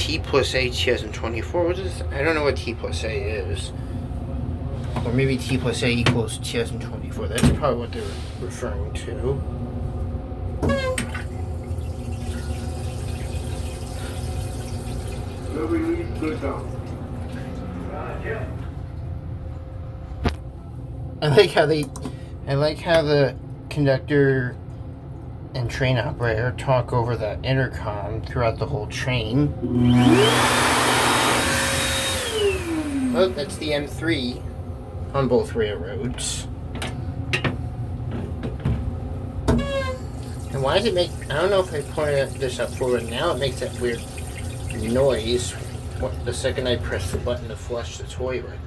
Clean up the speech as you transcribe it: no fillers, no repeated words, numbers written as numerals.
T plus A 2024. What is? I don't know what T plus A is. Or maybe T plus A equals 2024. That's probably what they're referring to. I like how the conductor and train operator talk over the intercom throughout the whole train. Oh, that's the M3 on both railroads. And why does it make... I don't know if I pointed this up before, but now it makes that weird noise the second I press the button to flush the toilet.